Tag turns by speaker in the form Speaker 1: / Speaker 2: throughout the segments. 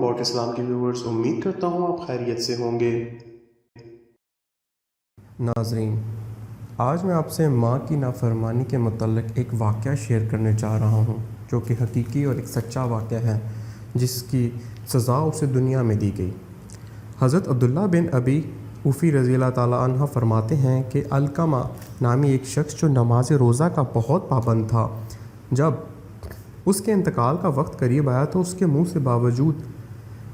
Speaker 1: About Islam کے viewers, امید کرتا ہوں آپ خیریت سے ہوں گے۔
Speaker 2: ناظرین، آج میں آپ سے ماں کی نافرمانی کے متعلق ایک واقعہ شیئر کرنے جا رہا ہوں جو کہ حقیقی اور ایک سچا واقعہ ہے جس کی سزا اسے دنیا میں دی گئی۔ حضرت عبداللہ بن ابی اوفی رضی اللہ تعالیٰ عنہ فرماتے ہیں کہ علقمہ نامی ایک شخص جو نماز روزہ کا بہت پابند تھا، جب اس کے انتقال کا وقت قریب آیا تو اس کے منہ سے باوجود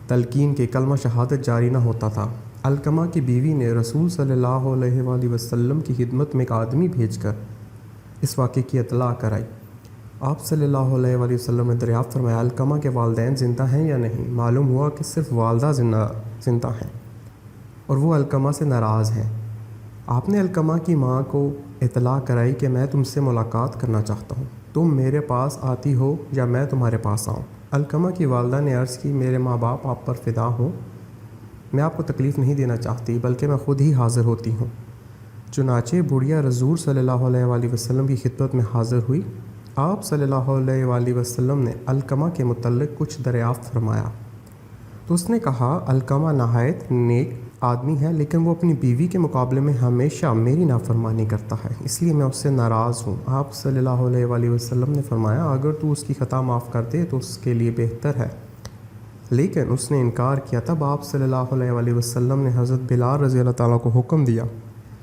Speaker 2: تلقین کے کلمہ شہادت جاری نہ ہوتا تھا۔ علقمہ کی بیوی نے رسول صلی اللہ علیہ وآلہ وسلم کی خدمت میں ایک آدمی بھیج کر اس واقعے کی اطلاع کرائی۔ آپ صلی اللہ علیہ وآلہ وسلم نے دریافت فرمایا، علقمہ کے والدین زندہ ہیں یا نہیں؟ معلوم ہوا کہ صرف والدہ زندہ ہیں اور وہ علقمہ سے ناراض ہیں۔ آپ نے علقمہ کی ماں کو اطلاع کرائی کہ میں تم سے ملاقات کرنا چاہتا ہوں، تم میرے پاس آتی ہو یا میں تمہارے پاس آؤں؟ علقمہ کی والدہ نے عرض کی، میرے ماں باپ آپ پر فدا ہوں، میں آپ کو تکلیف نہیں دینا چاہتی بلکہ میں خود ہی حاضر ہوتی ہوں۔ چنانچہ بڑھیا رسول صلی اللہ علیہ وآلہ وسلم کی خدمت میں حاضر ہوئی۔ آپ صلی اللہ علیہ وآلہ وسلم نے علقمہ کے متعلق کچھ دریافت فرمایا تو اس نے کہا، علقمہ نہایت نیک آدمی ہے لیکن وہ اپنی بیوی کے مقابلے میں ہمیشہ میری نافرمانی کرتا ہے، اس لیے میں اس سے ناراض ہوں۔ آپ صلی اللہ علیہ وآلہ وسلم نے فرمایا، اگر تو اس کی خطا معاف کر دے تو اس کے لیے بہتر ہے، لیکن اس نے انکار کیا۔ تب آپ صلی اللہ علیہ وآلہ وسلم نے حضرت بلال رضی اللہ تعالیٰ کو حکم دیا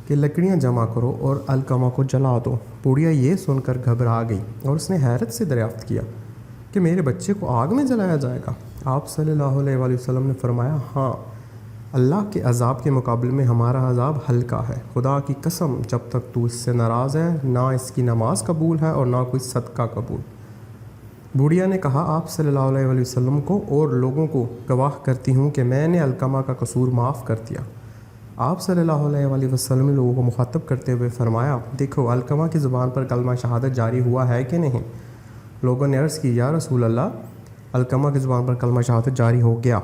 Speaker 2: کہ لکڑیاں جمع کرو اور علقمہ کو جلا دو۔ بوڑھیا یہ سن کر گھبرا گئی اور اس نے حیرت سے دریافت کیا کہ میرے بچے کو آگ میں جلایا جائے گا؟ آپ صلی اللہ علیہ وآلہ وسلم نے فرمایا، ہاں، اللہ کے عذاب کے مقابلے میں ہمارا عذاب ہلکا ہے۔ خدا کی قسم، جب تک تو اس سے ناراض ہے نہ اس کی نماز قبول ہے اور نہ کوئی صدقہ قبول۔ بوڑھیا نے کہا، آپ صلی اللہ علیہ وآلہ وسلم کو اور لوگوں کو گواہ کرتی ہوں کہ میں نے علقمہ کا قصور معاف کر دیا۔ آپ صلی اللہ علیہ وآلہ وسلم نے لوگوں کو مخاطب کرتے ہوئے فرمایا، دیکھو علقمہ کی زبان پر کلمہ شہادت جاری ہوا ہے کہ نہیں؟ لوگوں نے عرض کی، یا رسول اللہ، علقمہ کی زبان پر کلمہ شہادت جاری ہو گیا،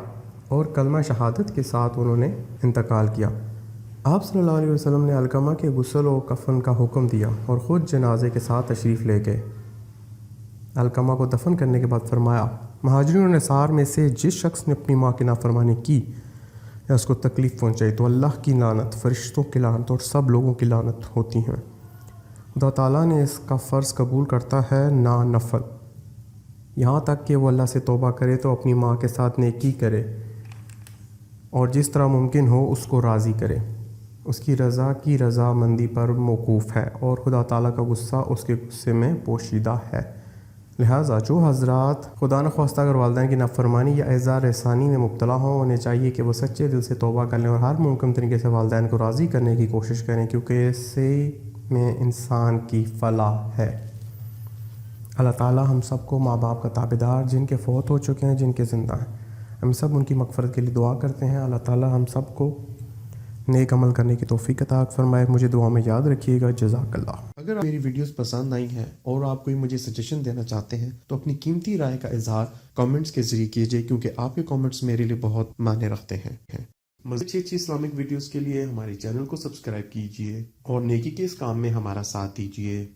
Speaker 2: اور کلمہ شہادت کے ساتھ انہوں نے انتقال کیا۔ آپ صلی اللہ علیہ وسلم نے علقمہ کے غسل و کفن کا حکم دیا اور خود جنازے کے ساتھ تشریف لے گئے۔ علقمہ کو دفن کرنے کے بعد فرمایا، مہاجرین اور انصار میں سے جس شخص نے اپنی ماں کی نافرمانی کی یا اس کو تکلیف پہنچائی تو اللہ کی لعنت، فرشتوں کی لعنت اور سب لوگوں کی لعنت ہوتی ہیں۔ خدا تعالیٰ نے اس کا فرض قبول کرتا ہے نہ نفل، یہاں تک کہ وہ اللہ سے توبہ کرے تو اپنی ماں کے ساتھ نیکی کرے اور جس طرح ممکن ہو اس کو راضی کرے۔ اس کی رضا کی رضا مندی پر موقوف ہے اور خدا تعالیٰ کا غصہ اس کے غصے میں پوشیدہ ہے۔ لہٰذا جو حضرات خدا نخواستہ اگر والدین کی نافرمانی یا اعزار احسانی میں مبتلا ہوں، انہیں چاہیے کہ وہ سچے دل سے توبہ کر لیں اور ہر ممکن طریقے سے والدین کو راضی کرنے کی کوشش کریں، کیونکہ اسے میں انسان کی فلاح ہے۔ اللہ تعالیٰ ہم سب کو ماں باپ کا تابعدار، جن کے فوت ہو چکے ہیں، جن کے زندہ ہیں، ہم سب ان کی مغفرت کے لیے دعا کرتے ہیں۔ اللہ تعالیٰ ہم سب کو نیک عمل کرنے کی توفیق عطا فرمائے۔ مجھے دعا میں یاد رکھیے گا۔ جزاک اللہ۔
Speaker 1: اگر میری ویڈیوز پسند آئی ہیں اور آپ کوئی مجھے سجیشن دینا چاہتے ہیں تو اپنی قیمتی رائے کا اظہار کامنٹس کے ذریعے کیجیے، کیونکہ آپ کے کامنٹس میرے لیے بہت معنی رکھتے ہیں۔ مزید اچھی اسلامک ویڈیوز کے لیے ہمارے چینل کو سبسکرائب کیجیے اور نیکی کے اس کام میں ہمارا ساتھ دیجیے۔